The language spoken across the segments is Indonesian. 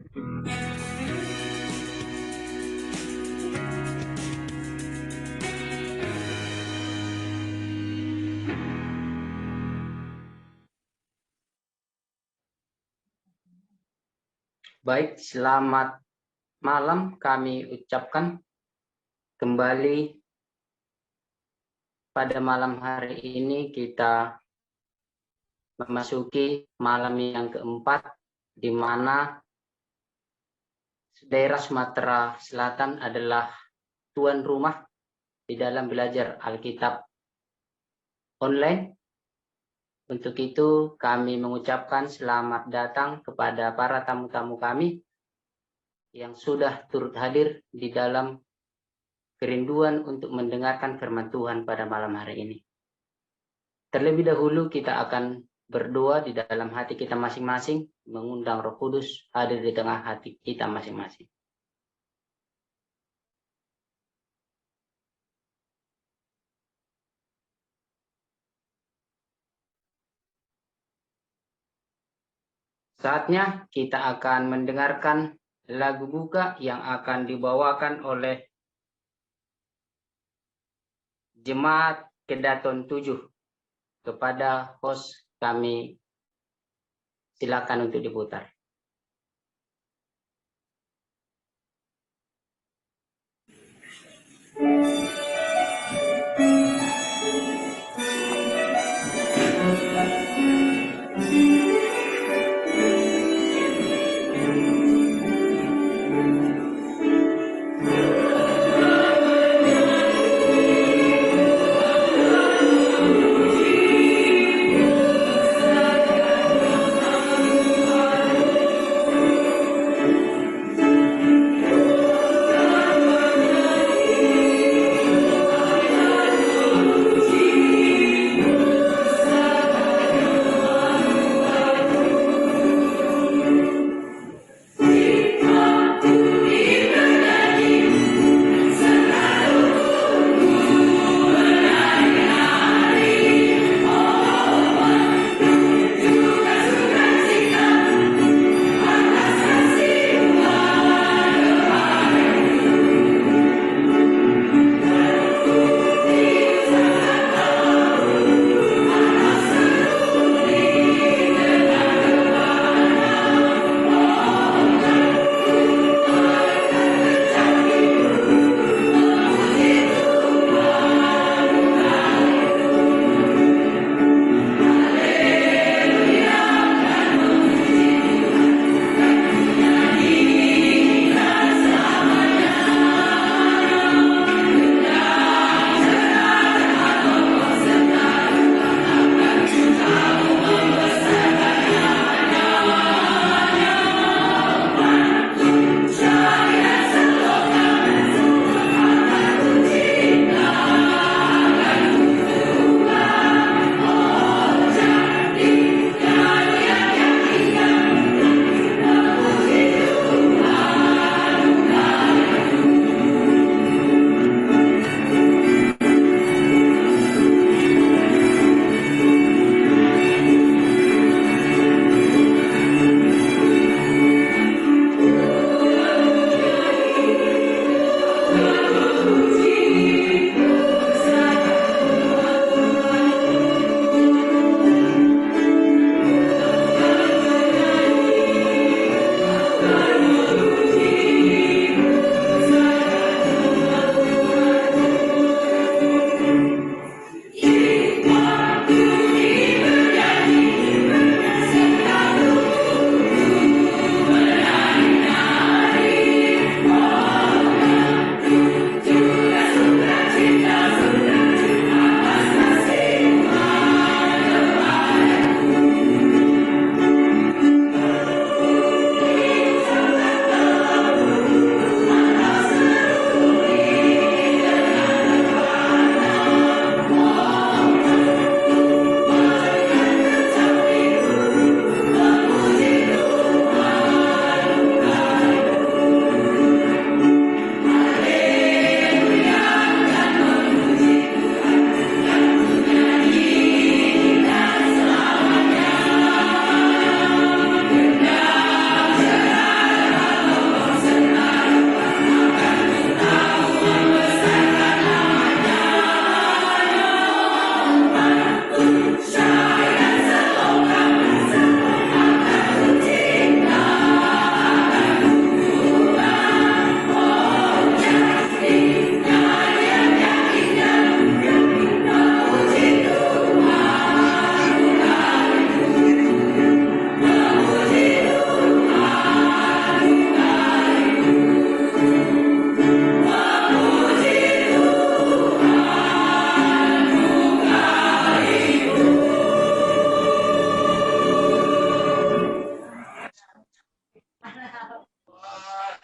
Baik, selamat malam kami ucapkan kembali pada malam hari ini. Kita memasuki malam yang keempat, di mana daerah Sumatera Selatan adalah tuan rumah di dalam belajar Alkitab online. Untuk itu kami mengucapkan selamat datang kepada para tamu-tamu kami yang sudah turut hadir di dalam kerinduan untuk mendengarkan firman Tuhan pada malam hari ini. Terlebih dahulu kita akan berdoa di dalam hati kita masing-masing, mengundang Roh Kudus hadir di tengah hati kita masing-masing. Saatnya kita akan mendengarkan lagu buka yang akan dibawakan oleh Jemaat Kedaton 7. Kepada host kami silakan untuk diputar.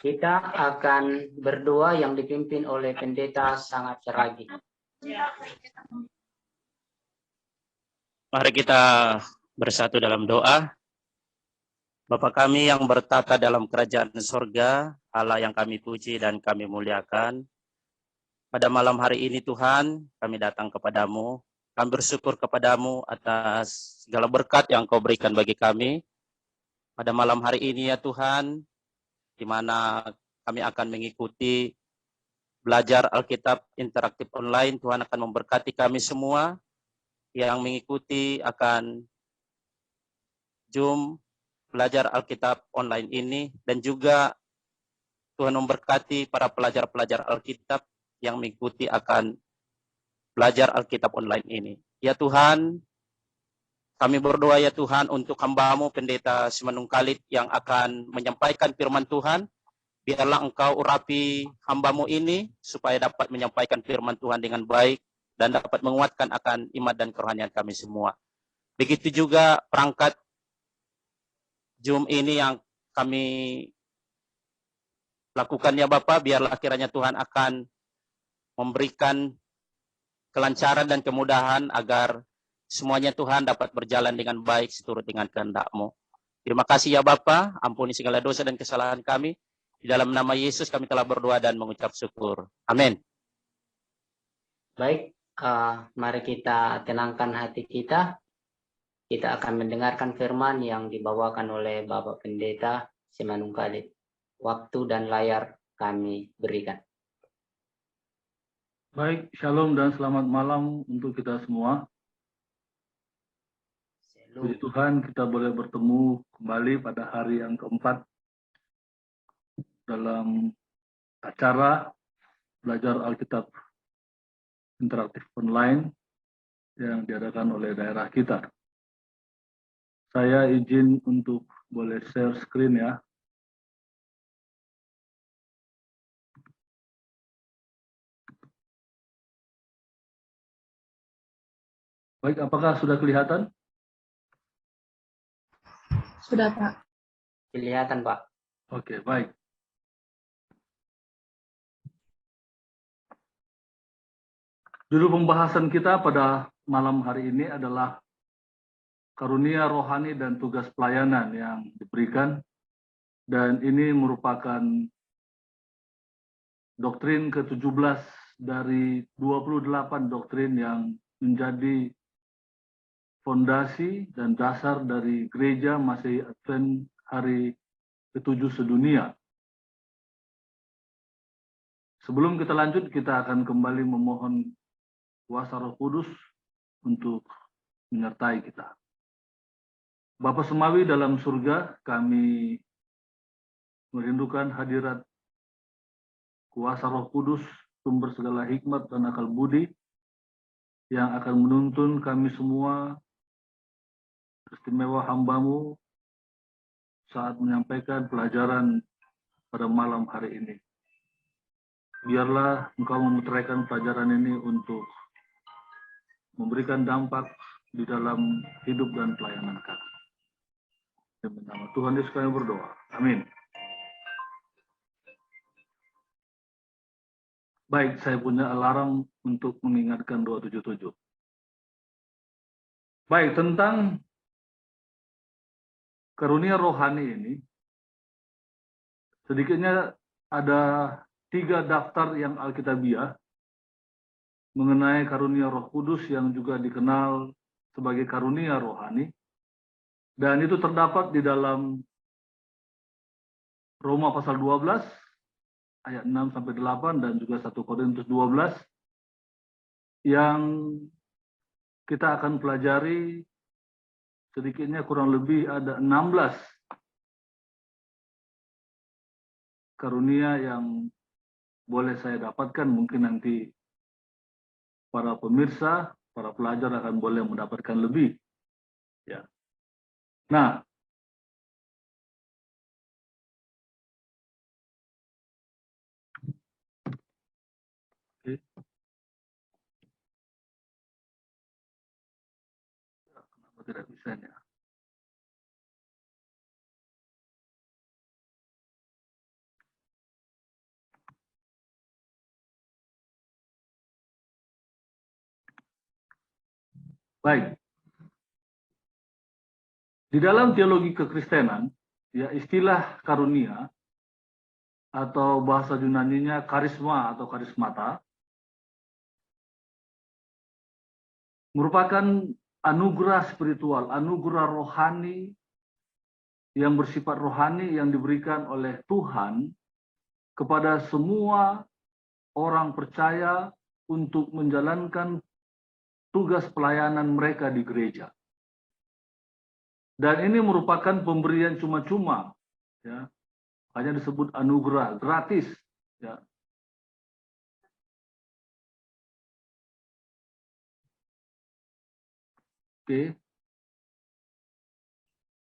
Kita akan berdoa yang dipimpin oleh Pendeta Sangat Seragi. Mari kita bersatu dalam doa. Bapa kami yang bertata dalam kerajaan sorga, Allah yang kami puji dan kami muliakan. Pada malam hari ini Tuhan, kami datang kepadamu. Kami bersyukur kepadamu atas segala berkat yang Kau berikan bagi kami. Pada malam hari ini ya Tuhan, di mana kami akan mengikuti belajar Alkitab interaktif online. Tuhan akan memberkati kami semua yang mengikuti akan Zoom belajar Alkitab online ini, dan juga Tuhan memberkati para pelajar-pelajar Alkitab yang mengikuti akan belajar Alkitab online ini. Ya Tuhan, kami berdoa ya Tuhan untuk hamba-Mu Pendeta Simanung Kalit yang akan menyampaikan firman Tuhan. Biarlah Engkau urapi hamba-Mu ini supaya dapat menyampaikan firman Tuhan dengan baik dan dapat menguatkan akan iman dan kerohanian kami semua. Begitu juga perangkat Zoom ini yang kami lakukan ya Bapak, biarlah kiranya Tuhan akan memberikan kelancaran dan kemudahan agar semuanya Tuhan dapat berjalan dengan baik seturut dengan kehendak-Mu. Terima kasih ya Bapa, ampuni segala dosa dan kesalahan kami. Di dalam nama Yesus kami telah berdoa dan mengucap syukur. Amin. Baik, mari kita tenangkan hati kita. Kita akan mendengarkan firman yang dibawakan oleh Bapak Pendeta Simanung Kalit. Waktu dan layar kami berikan. Baik, shalom dan selamat malam untuk kita semua. Puji Tuhan, kita boleh bertemu kembali pada hari yang keempat dalam acara belajar Alkitab interaktif online yang diadakan oleh daerah kita. Saya izin untuk boleh share screen ya. Baik, apakah sudah kelihatan? Sudah, Pak. Kelihatan, Pak. Oke, baik. Judul pembahasan kita pada malam hari ini adalah karunia rohani dan tugas pelayanan yang diberikan, dan ini merupakan doktrin ke-17 dari 28 doktrin yang menjadi fondasi dan dasar dari gereja Masehi Advent hari ke-7 sedunia. Sebelum kita lanjut, kita akan kembali memohon kuasa Roh Kudus untuk menyertai kita. Bapa Semawi dalam surga, kami merindukan hadirat kuasa Roh Kudus, sumber segala hikmat dan akal budi, yang akan menuntun kami semua, istimewa hamba-Mu, saat menyampaikan pelajaran pada malam hari ini. Biarlah Engkau memutaraikan pelajaran ini untuk memberikan dampak di dalam hidup dan pelayanan kami. Demi nama Tuhan Yesus kami berdoa. Amin. Baik, saya punya alarm untuk mengingatkan 277. Baik, tentang karunia rohani ini, sedikitnya ada 3 daftar yang alkitabiah mengenai karunia Roh Kudus yang juga dikenal sebagai karunia rohani, dan itu terdapat di dalam Roma pasal 12 ayat 6-8 dan juga 1 Korintus 12 yang kita akan pelajari. Sedikitnya kurang lebih ada 16 karunia yang boleh saya dapatkan. Mungkin nanti para pemirsa, para pelajar akan boleh mendapatkan lebih. Ya. Nah, oke. Kenapa tidak bisa ya? Baik. Di dalam teologi kekristenan, ya istilah karunia atau bahasa Yunaninya karisma atau karismata merupakan anugerah spiritual, anugerah rohani yang bersifat rohani yang diberikan oleh Tuhan kepada semua orang percaya untuk menjalankan tugas pelayanan mereka di gereja. Dan ini merupakan pemberian cuma-cuma, ya, hanya disebut anugerah, gratis, ya. Oke,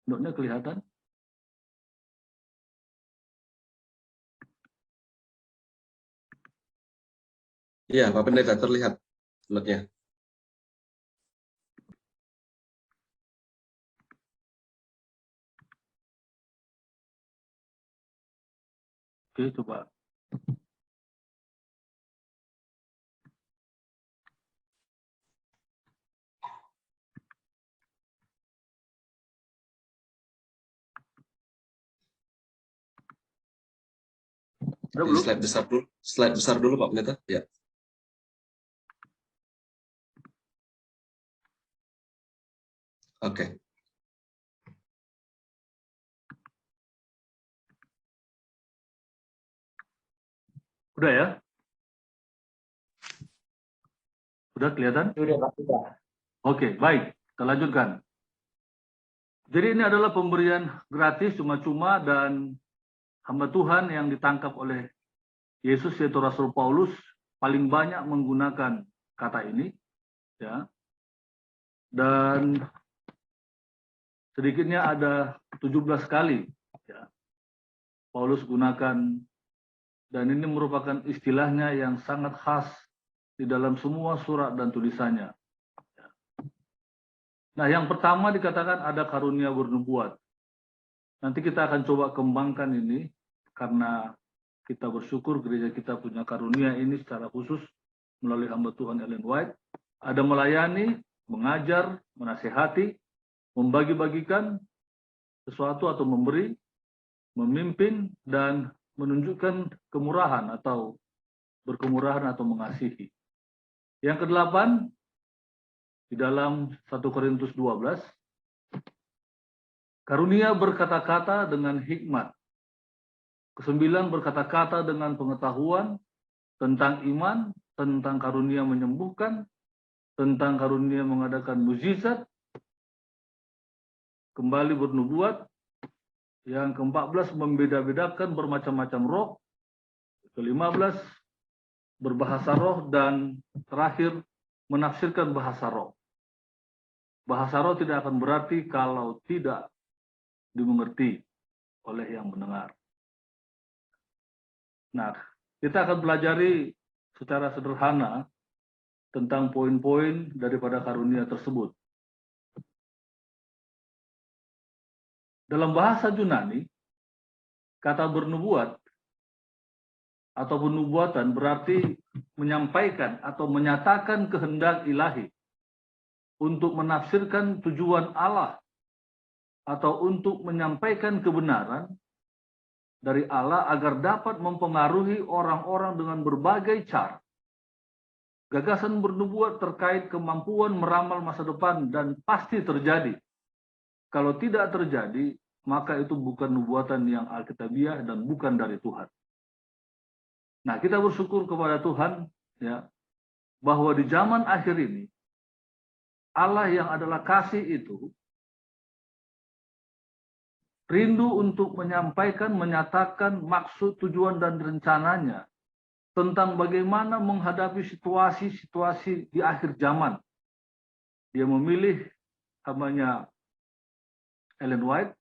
notnya kelihatan? Iya, Pak Pendeta, terlihat notnya. Oke, coba. Udah belum? Slide besar dulu, Pak Pendeta. Ya. Oke. Udah ya? Udah kelihatan? Sudah, Pak. Sudah. Oke, baik. Kita lanjutkan. Jadi ini adalah pemberian gratis cuma-cuma dan hamba Tuhan yang ditangkap oleh Yesus yaitu Rasul Paulus paling banyak menggunakan kata ini, ya. Dan sedikitnya ada 17 kali, ya, Paulus gunakan, dan ini merupakan istilahnya yang sangat khas di dalam semua surat dan tulisannya. Nah, yang pertama dikatakan ada karunia bernubuat. Nanti kita akan coba kembangkan ini karena kita bersyukur gereja kita punya karunia ini secara khusus melalui hamba Tuhan Ellen White. Ada melayani, mengajar, menasehati, membagi-bagikan sesuatu atau memberi, memimpin, dan menunjukkan kemurahan atau berkemurahan atau mengasihi. Yang kedelapan, di dalam 1 Korintus 12, karunia berkata-kata dengan hikmat. Kesembilan, berkata-kata dengan pengetahuan tentang iman, tentang karunia menyembuhkan, tentang karunia mengadakan mukjizat, kembali bernubuat. Yang ke-14, membeda-bedakan bermacam-macam roh. Ke-15, berbahasa roh, dan terakhir menafsirkan bahasa roh. Bahasa roh tidak akan berarti kalau tidak dimengerti oleh yang mendengar. Nah, kita akan pelajari secara sederhana tentang poin-poin daripada karunia tersebut. Dalam bahasa Yunani, kata bernubuat atau penubuatan berarti menyampaikan atau menyatakan kehendak ilahi untuk menafsirkan tujuan Allah atau untuk menyampaikan kebenaran dari Allah agar dapat mempengaruhi orang-orang dengan berbagai cara. Gagasan bernubuat terkait kemampuan meramal masa depan dan pasti terjadi. Kalau tidak terjadi, maka itu bukan nubuatan yang alkitabiah dan bukan dari Tuhan. Nah, kita bersyukur kepada Tuhan, ya, bahwa di zaman akhir ini Allah yang adalah kasih itu rindu untuk menyampaikan, menyatakan maksud, tujuan, dan rencananya tentang bagaimana menghadapi situasi-situasi di akhir zaman. Dia memilih hambanya Ellen White,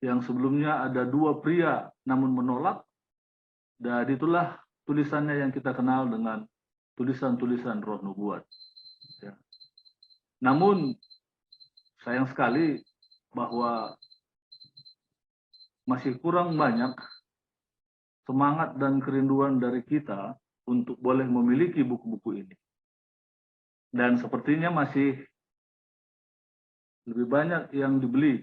yang sebelumnya ada 2 pria namun menolak, dan itulah tulisannya yang kita kenal dengan tulisan-tulisan roh nubuat. Ya. Namun, sayang sekali bahwa masih kurang banyak semangat dan kerinduan dari kita untuk boleh memiliki buku-buku ini. Dan sepertinya masih lebih banyak yang dibeli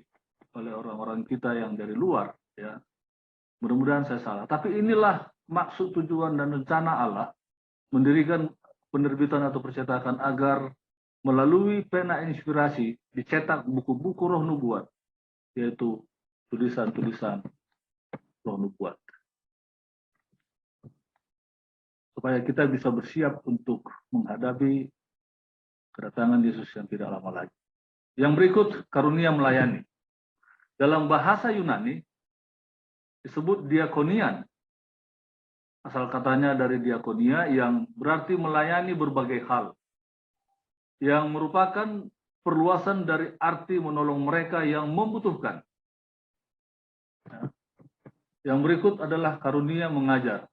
oleh orang-orang kita yang dari luar, ya. Mudah-mudahan saya salah. Tapi inilah maksud, tujuan, dan rencana Allah mendirikan penerbitan atau percetakan agar melalui pena inspirasi dicetak buku-buku roh nubuat, yaitu tulisan-tulisan roh nubuat. Supaya kita bisa bersiap untuk menghadapi kedatangan Yesus yang tidak lama lagi. Yang berikut, karunia melayani. Dalam bahasa Yunani disebut diakonian. Asal katanya dari diakonia yang berarti melayani berbagai hal. Yang merupakan perluasan dari arti menolong mereka yang membutuhkan. Yang berikut adalah karunia mengajar.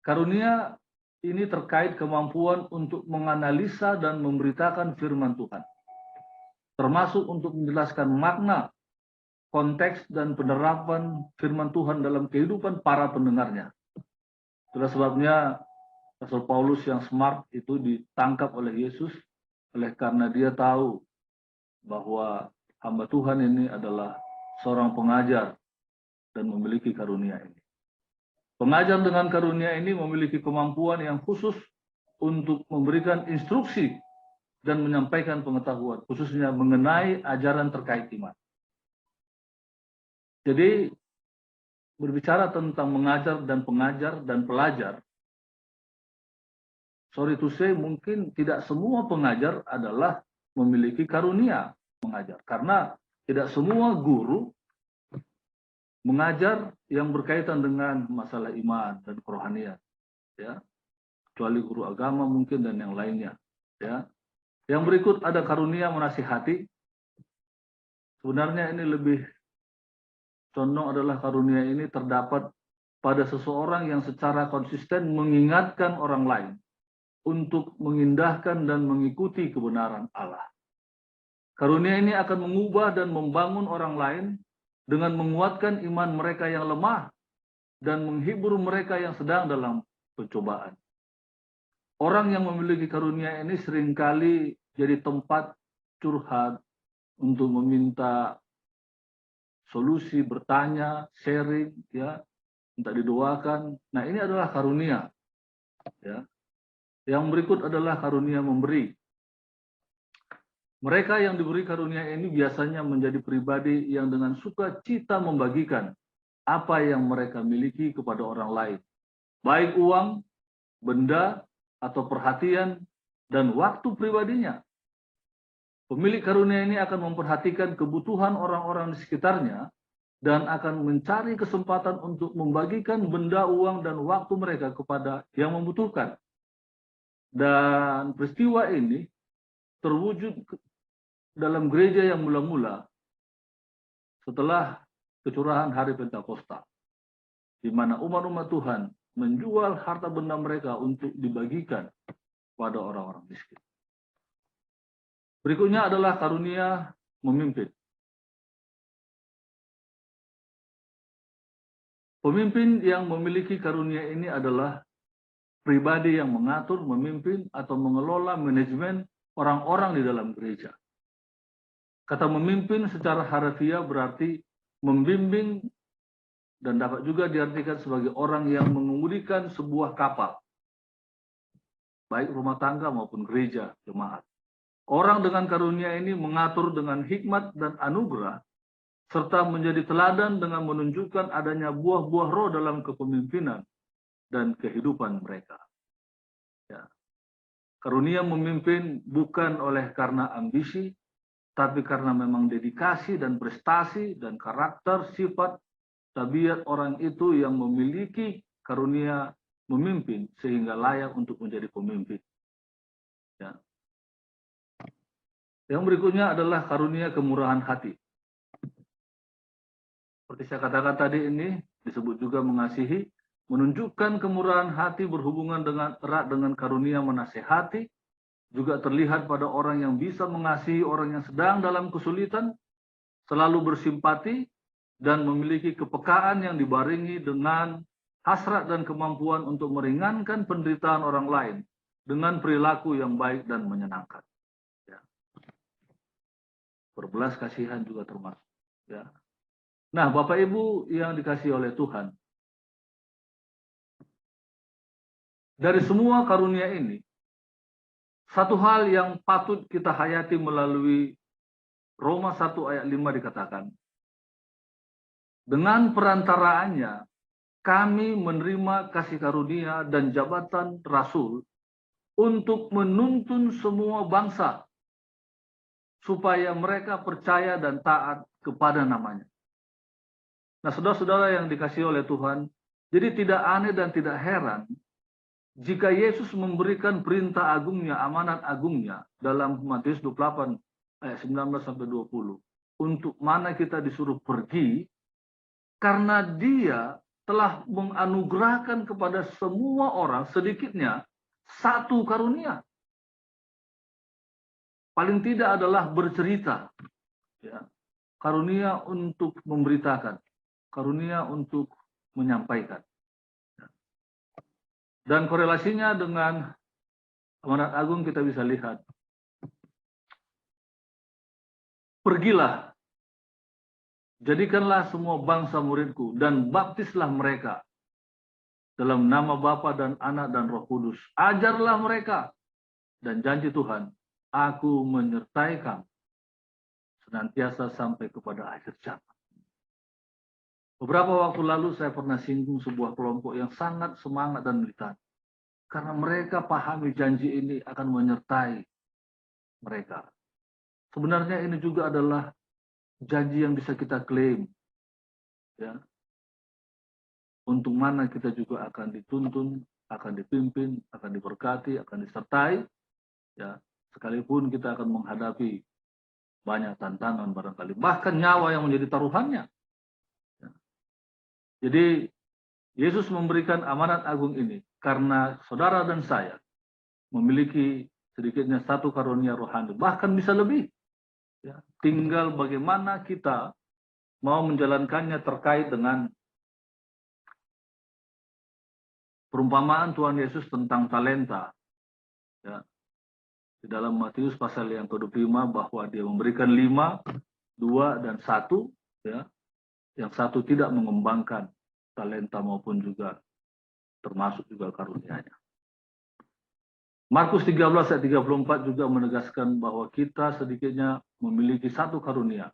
Karunia ini terkait kemampuan untuk menganalisa dan memberitakan firman Tuhan. Termasuk untuk menjelaskan makna, konteks, dan penerapan firman Tuhan dalam kehidupan para pendengarnya. Itulah sebabnya Rasul Paulus yang smart itu ditangkap oleh Yesus oleh karena dia tahu bahwa hamba Tuhan ini adalah seorang pengajar dan memiliki karunia ini. Pengajar dengan karunia ini memiliki kemampuan yang khusus untuk memberikan instruksi dan menyampaikan pengetahuan, khususnya mengenai ajaran terkait iman. Jadi, berbicara tentang mengajar dan pengajar dan pelajar, sorry to say, mungkin tidak semua pengajar adalah memiliki karunia mengajar. Karena tidak semua guru mengajar yang berkaitan dengan masalah iman dan kerohanian. Ya. Kecuali guru agama mungkin dan yang lainnya. Ya. Yang berikut ada karunia menasihati. Sebenarnya ini lebih condong adalah karunia ini terdapat pada seseorang yang secara konsisten mengingatkan orang lain untuk mengindahkan dan mengikuti kebenaran Allah. Karunia ini akan mengubah dan membangun orang lain dengan menguatkan iman mereka yang lemah dan menghibur mereka yang sedang dalam pencobaan. Orang yang memiliki karunia ini seringkali jadi tempat curhat untuk meminta solusi, bertanya, sharing, ya, minta didoakan. Nah, ini adalah karunia. Ya. Yang berikut adalah karunia memberi. Mereka yang diberi karunia ini biasanya menjadi pribadi yang dengan sukacita membagikan apa yang mereka miliki kepada orang lain. Baik uang, benda, atau perhatian, dan waktu pribadinya. Pemilik karunia ini akan memperhatikan kebutuhan orang-orang di sekitarnya dan akan mencari kesempatan untuk membagikan benda, uang, dan waktu mereka kepada yang membutuhkan. Dan peristiwa ini terwujud dalam gereja yang mula-mula setelah kecurahan hari Pentakosta, di mana umat-umat Tuhan menjual harta benda mereka untuk dibagikan pada orang-orang miskin. Berikutnya adalah karunia memimpin. Pemimpin yang memiliki karunia ini adalah pribadi yang mengatur, memimpin, atau mengelola manajemen orang-orang di dalam gereja. Kata memimpin secara harfiah berarti membimbing dan dapat juga diartikan sebagai orang yang mengemudikan sebuah kapal, baik rumah tangga maupun gereja, jemaat. Orang dengan karunia ini mengatur dengan hikmat dan anugerah, serta menjadi teladan dengan menunjukkan adanya buah-buah roh dalam kepemimpinan dan kehidupan mereka. Ya. Karunia memimpin bukan oleh karena ambisi, tapi karena memang dedikasi dan prestasi dan karakter, sifat, tabiat orang itu yang memiliki karunia memimpin sehingga layak untuk menjadi pemimpin. Ya. Yang berikutnya adalah karunia kemurahan hati. Seperti saya katakan tadi, ini disebut juga mengasihi, menunjukkan kemurahan hati berhubungan dengan erat dengan karunia menasehati, juga terlihat pada orang yang bisa mengasihi orang yang sedang dalam kesulitan, selalu bersimpati, dan memiliki kepekaan yang dibarengi dengan hasrat dan kemampuan untuk meringankan penderitaan orang lain dengan perilaku yang baik dan menyenangkan. Ya. berbelas kasihan juga termasuk. Ya. Nah, Bapak Ibu yang dikasihi oleh Tuhan, dari semua karunia ini, satu hal yang patut kita hayati melalui Roma 1 ayat 5 dikatakan, dengan perantaraannya kami menerima kasih karunia dan jabatan rasul untuk menuntun semua bangsa supaya mereka percaya dan taat kepada namanya. Nah, saudara-saudara yang dikasihi oleh Tuhan, jadi tidak aneh dan tidak heran jika Yesus memberikan perintah agungnya, amanat agungnya dalam Matius 28 ayat 19-20 untuk mana kita disuruh pergi, karena Dia telah menganugerahkan kepada semua orang sedikitnya satu karunia. Paling tidak adalah bercerita, ya. Karunia untuk memberitakan, karunia untuk menyampaikan. Dan korelasinya dengan amanat agung kita bisa lihat. Pergilah, jadikanlah semua bangsa muridku dan baptislah mereka dalam nama Bapa dan Anak dan Roh Kudus. Ajarlah mereka, dan janji Tuhan, aku menyertai kamu senantiasa sampai kepada akhir zaman. Beberapa waktu lalu saya pernah singgung sebuah kelompok yang sangat semangat dan militan. Karena mereka pahami janji ini akan menyertai mereka. Sebenarnya ini juga adalah janji yang bisa kita klaim. Ya. Untuk mana kita juga akan dituntun, akan dipimpin, akan diberkati, akan disertai. Ya. Sekalipun kita akan menghadapi banyak tantangan barangkali. Bahkan nyawa yang menjadi taruhannya. Ya. Jadi Yesus memberikan amanat agung ini karena saudara dan saya memiliki sedikitnya satu karunia rohani, bahkan bisa lebih. Ya, tinggal bagaimana kita mau menjalankannya terkait dengan perumpamaan Tuhan Yesus tentang talenta. Ya, di dalam Matius pasal yang ke-25 bahwa dia memberikan 5, 2, dan 1. Ya, yang satu tidak mengembangkan talenta maupun juga termasuk juga karunia-Nya. Markus 13 ayat 34 juga menegaskan bahwa kita sedikitnya memiliki satu karunia.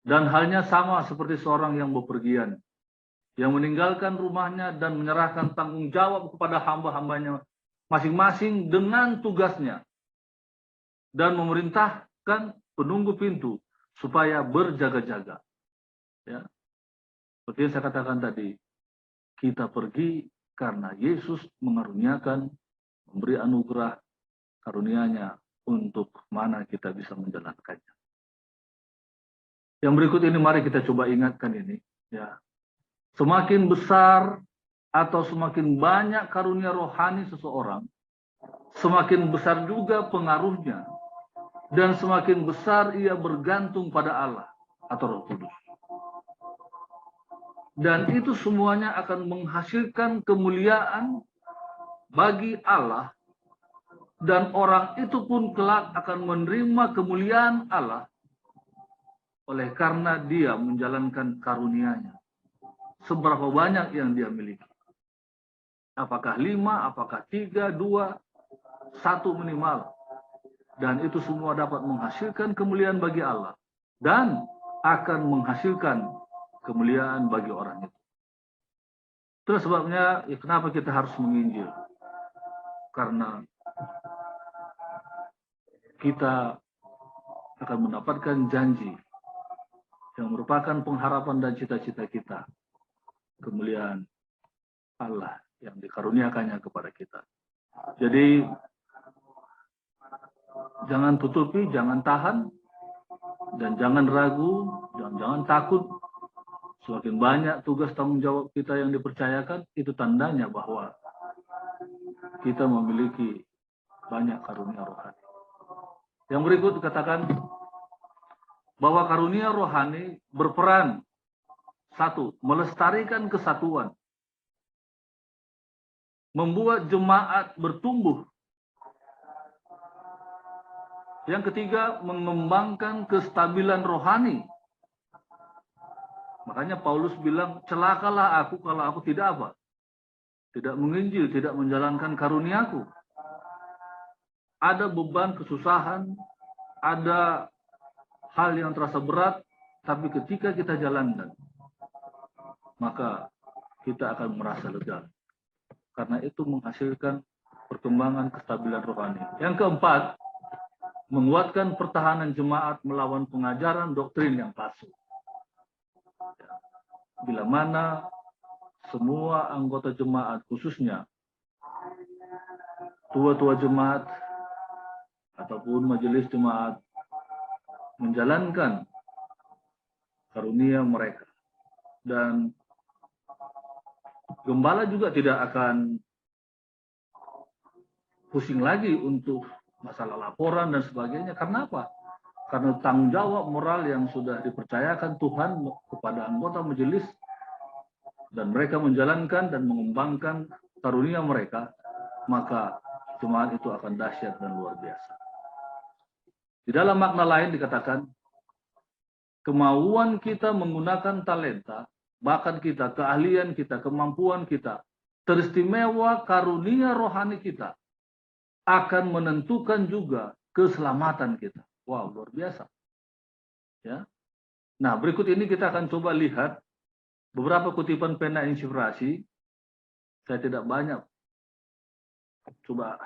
Dan halnya sama seperti seorang yang bepergian, yang meninggalkan rumahnya dan menyerahkan tanggung jawab kepada hamba-hambanya masing-masing dengan tugasnya. Dan memerintahkan penunggu pintu supaya berjaga-jaga. Ya. Seperti yang saya katakan tadi, kita pergi karena Yesus mengaruniakan, memberi anugerah karunia-Nya untuk mana kita bisa menjalankannya. Yang berikut ini mari kita coba ingatkan ini. Ya. Semakin besar atau semakin banyak karunia rohani seseorang, semakin besar juga pengaruhnya. Dan semakin besar ia bergantung pada Allah atau Roh Kudus. Dan itu semuanya akan menghasilkan kemuliaan bagi Allah, dan orang itu pun kelak akan menerima kemuliaan Allah oleh karena dia menjalankan karunia-Nya. Seberapa banyak yang dia miliki? Apakah 5, apakah 3, 2, 1 minimal? Dan itu semua dapat menghasilkan kemuliaan bagi Allah dan akan menghasilkan kemuliaan bagi orang itu. Itulah sebabnya ya, kenapa kita harus menginjil. Karena kita akan mendapatkan janji yang merupakan pengharapan dan cita-cita kita. Kemuliaan Allah yang dikaruniakannya kepada kita. Jadi jangan tutupi, jangan tahan, dan jangan ragu, dan jangan takut. Semakin banyak tugas tanggung jawab kita yang dipercayakan, itu tandanya bahwa kita memiliki banyak karunia rohani. Yang berikut dikatakan bahwa karunia rohani berperan, 1, melestarikan kesatuan, membuat jemaat bertumbuh. Yang ketiga, mengembangkan kestabilan rohani. Makanya Paulus bilang, celakalah aku kalau aku tidak apa? Tidak menginjil, tidak menjalankan karuniaku. Ada beban kesusahan, ada hal yang terasa berat, tapi ketika kita jalankan, maka kita akan merasa lega. Karena itu menghasilkan perkembangan kestabilan rohani. Yang keempat, menguatkan pertahanan jemaat melawan pengajaran doktrin yang palsu. Bila mana semua anggota jemaat, khususnya tua-tua jemaat ataupun majelis jemaat, menjalankan karunia mereka, dan gembala juga tidak akan pusing lagi untuk masalah laporan dan sebagainya. Karena apa? Karena tanggung jawab moral yang sudah dipercayakan Tuhan kepada anggota majelis, dan mereka menjalankan dan mengembangkan karunia mereka, maka jemaat itu akan dahsyat dan luar biasa. Di dalam makna lain dikatakan, kemauan kita menggunakan talenta, bakat kita, keahlian kita, kemampuan kita, teristimewa karunia rohani kita, akan menentukan juga keselamatan kita. Wow, luar biasa. Ya. Nah, berikut ini kita akan coba lihat beberapa kutipan pena inspirasi. Saya tidak banyak coba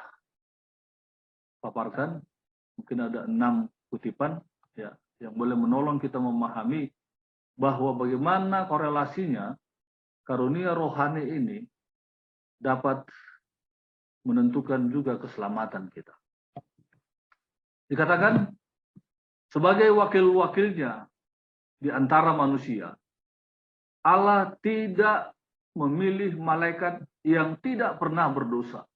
paparkan, mungkin ada 6 kutipan ya, yang boleh menolong kita memahami bahwa bagaimana korelasinya karunia rohani ini dapat menentukan juga keselamatan kita. Dikatakan, sebagai wakil-wakilnya di antara manusia, Allah tidak memilih malaikat yang tidak pernah berdosa,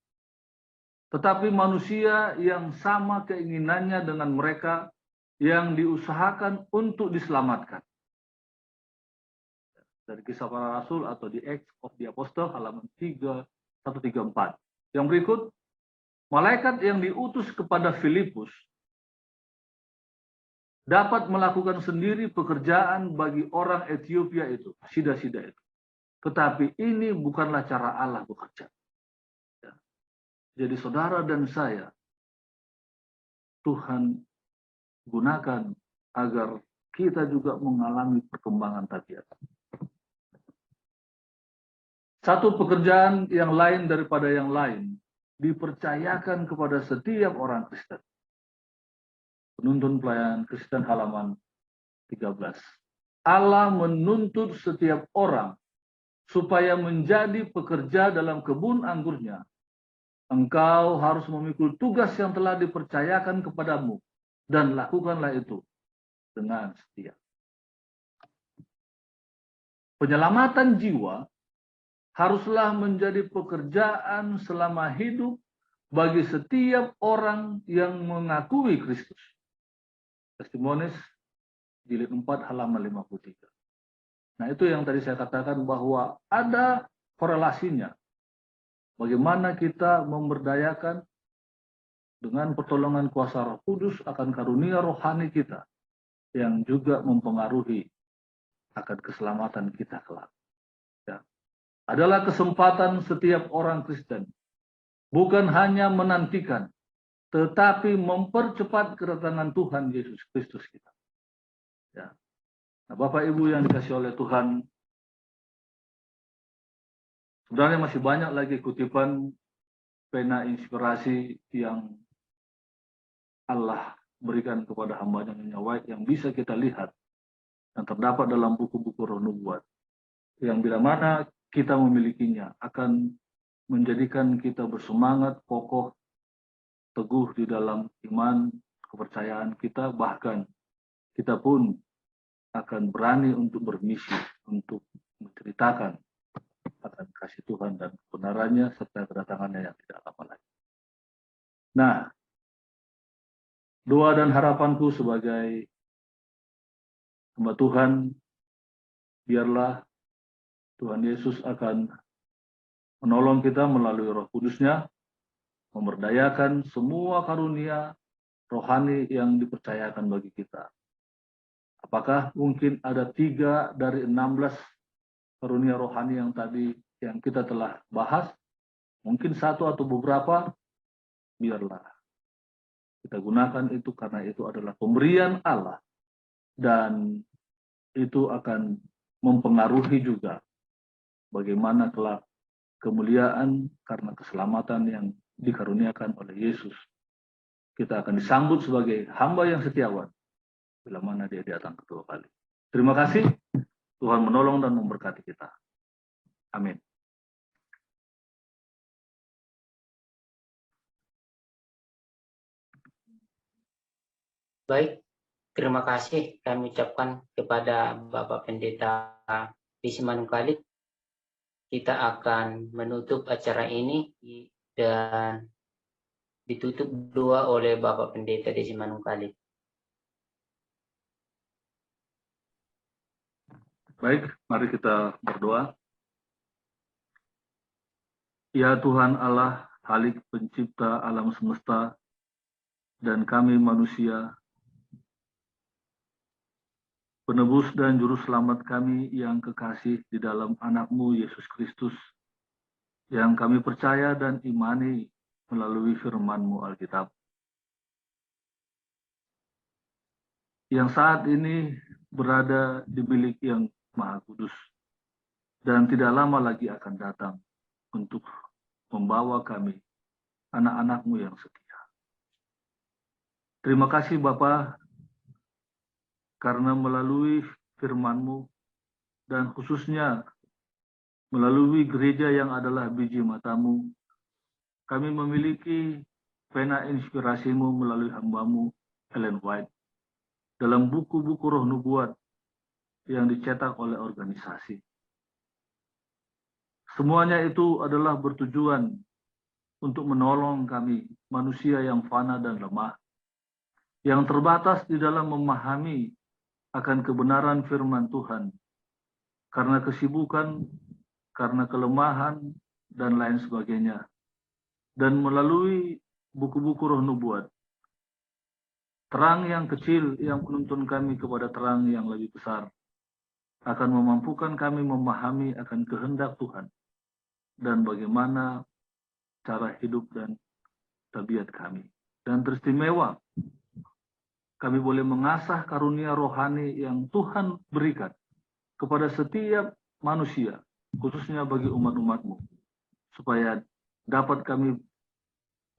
tetapi manusia yang sama keinginannya dengan mereka yang diusahakan untuk diselamatkan. Dari Kisah Para Rasul atau di Acts of the Apostle halaman 134. Yang berikut, malaikat yang diutus kepada Filipus dapat melakukan sendiri pekerjaan bagi orang Ethiopia itu, sida-sida itu. Tetapi ini bukanlah cara Allah bekerja. Ya. Jadi saudara dan saya, Tuhan gunakan agar kita juga mengalami perkembangan tabiat. Satu pekerjaan yang lain daripada yang lain dipercayakan kepada setiap orang Kristen. Penuntun Pelayanan Kristen halaman 13. Allah menuntut setiap orang supaya menjadi pekerja dalam kebun anggurnya. Engkau harus memikul tugas yang telah dipercayakan kepadamu, dan lakukanlah itu dengan setia. Penyelamatan jiwa haruslah menjadi pekerjaan selama hidup bagi setiap orang yang mengakui Kristus. Testimonis jilid 4 halaman 53. Nah, itu yang tadi saya katakan bahwa ada korelasinya. Bagaimana kita memberdayakan dengan pertolongan kuasa Roh Kudus akan karunia rohani kita yang juga mempengaruhi akan keselamatan kita kelak. Ya. Adalah kesempatan setiap orang Kristen bukan hanya menantikan, tetapi mempercepat kedatangan Tuhan Yesus Kristus kita. Ya. Nah, Bapak Ibu yang dikasihi oleh Tuhan, sebenarnya masih banyak lagi kutipan pena inspirasi yang Allah berikan kepada hamba-Nya Nyonya White yang bisa kita lihat yang terdapat dalam buku-buku Roh Nubuat, yang bila mana kita memilikinya akan menjadikan kita bersemangat, kokoh, teguh di dalam iman, kepercayaan kita, bahkan kita pun akan berani untuk bermisi, untuk menceritakan akan kasih Tuhan dan kebenarannya serta kedatangannya yang tidak lama lagi. Nah, doa dan harapanku sebagai hamba Tuhan, biarlah Tuhan Yesus akan menolong kita melalui Roh Kudus-Nya, memberdayakan semua karunia rohani yang dipercayakan bagi kita. Apakah mungkin ada 3 dari 16 karunia rohani yang tadi yang kita telah bahas? Mungkin 1 atau beberapa, biarlah kita gunakan itu karena itu adalah pemberian Allah dan itu akan mempengaruhi juga bagaimana kelak kemuliaan karena keselamatan yang dikaruniakan oleh Yesus. Kita akan disambut sebagai hamba yang setiawan bila mana dia datang kedua kali. Terima kasih. Tuhan menolong dan memberkati kita. Amin. Baik, terima kasih kami ucapkan kepada Bapak Pendeta Desi Manungkalit. Kita akan menutup acara ini dan ditutup doa oleh Bapak Pendeta Desi Manungkalit. Baik, mari kita berdoa. Ya Tuhan Allah, Halik pencipta alam semesta, dan kami manusia, penebus dan juru selamat kami yang kekasih di dalam anak-Mu Yesus Kristus, yang kami percaya dan imani melalui firman-Mu Alkitab. Yang saat ini berada di bilik yang Maha Kudus, dan tidak lama lagi akan datang untuk membawa kami, anak-anak-Mu yang setia. Terima kasih Bapa, karena melalui firman-Mu, dan khususnya melalui gereja yang adalah biji mata-Mu, kami memiliki pena inspirasi-Mu melalui hamba-Mu, Ellen White, dalam buku-buku roh nubuat yang dicetak oleh organisasi. Semuanya itu adalah bertujuan untuk menolong kami, manusia yang fana dan lemah, yang terbatas di dalam memahami akan kebenaran firman Tuhan, karena kesibukan, karena kelemahan, dan lain sebagainya. Dan melalui buku-buku roh nubuat, terang yang kecil yang menuntun kami kepada terang yang lebih besar, akan memampukan kami memahami akan kehendak Tuhan dan bagaimana cara hidup dan tabiat kami. Dan teristimewa, kami boleh mengasah karunia rohani yang Tuhan berikan kepada setiap manusia, khususnya bagi umat-umat-Mu, supaya dapat kami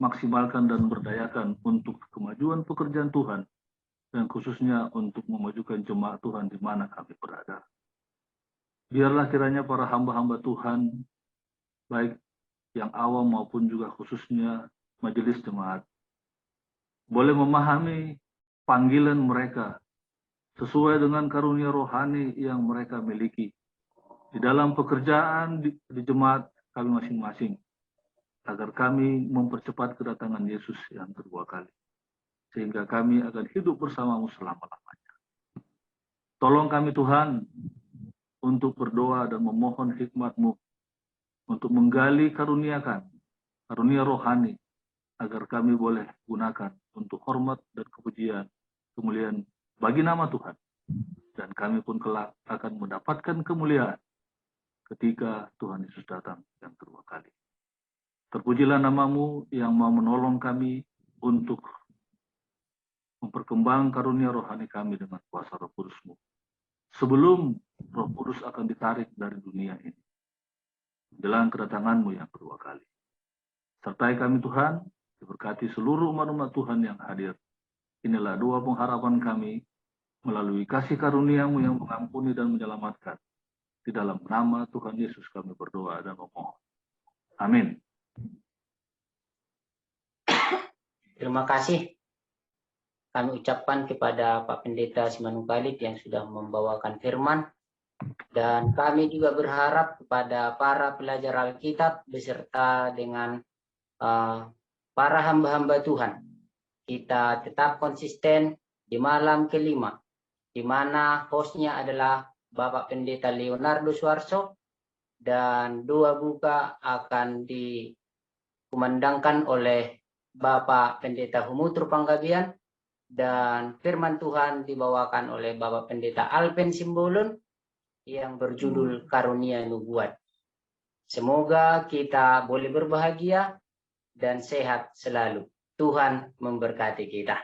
maksimalkan dan berdayakan untuk kemajuan pekerjaan Tuhan, dan khususnya untuk memajukan jemaat Tuhan di mana kami berada. Biarlah kiranya para hamba-hamba Tuhan, baik yang awam maupun juga khususnya majelis jemaat, boleh memahami panggilan mereka sesuai dengan karunia rohani yang mereka miliki di dalam pekerjaan di jemaat kami masing-masing, agar kami mempercepat kedatangan Yesus yang kedua kali, sehingga kami akan hidup bersama-Mu selama-lamanya. Tolong kami Tuhan untuk berdoa dan memohon hikmat-Mu untuk menggali karuniakan, karunia rohani, agar kami boleh gunakan untuk hormat dan kepujian, kemuliaan bagi nama Tuhan. Dan kami pun kelak akan mendapatkan kemuliaan ketika Tuhan Yesus datang yang kedua kali. Terpujilah nama-Mu yang mau menolong kami untuk memperkembang karunia rohani kami dengan kuasa Roh Kudus-Mu, sebelum Roh Kudus akan ditarik dari dunia ini, menjelang kedatangan-Mu yang kedua kali. Sertai kami Tuhan, diberkati seluruh umat-umat Tuhan yang hadir. Inilah doa pengharapan kami, melalui kasih karunia-Mu yang mengampuni dan menyelamatkan. Di dalam nama Tuhan Yesus kami berdoa dan memohon. Amin. Terima kasih kami ucapkan kepada Pak Pendeta Simanungkalit yang sudah membawakan firman, dan kami juga berharap kepada para pelajar Alkitab beserta dengan para hamba-hamba Tuhan, kita tetap konsisten di malam kelima, di mana hostnya adalah Bapak Pendeta Leonardo Suarso, dan doa buka akan dikumandangkan oleh Bapak Pendeta Humutru Panggabean, dan firman Tuhan dibawakan oleh Bapak Pendeta Alpen Simbolon yang berjudul Karunia Nubuat. Semoga kita boleh berbahagia dan sehat selalu. Tuhan memberkati kita.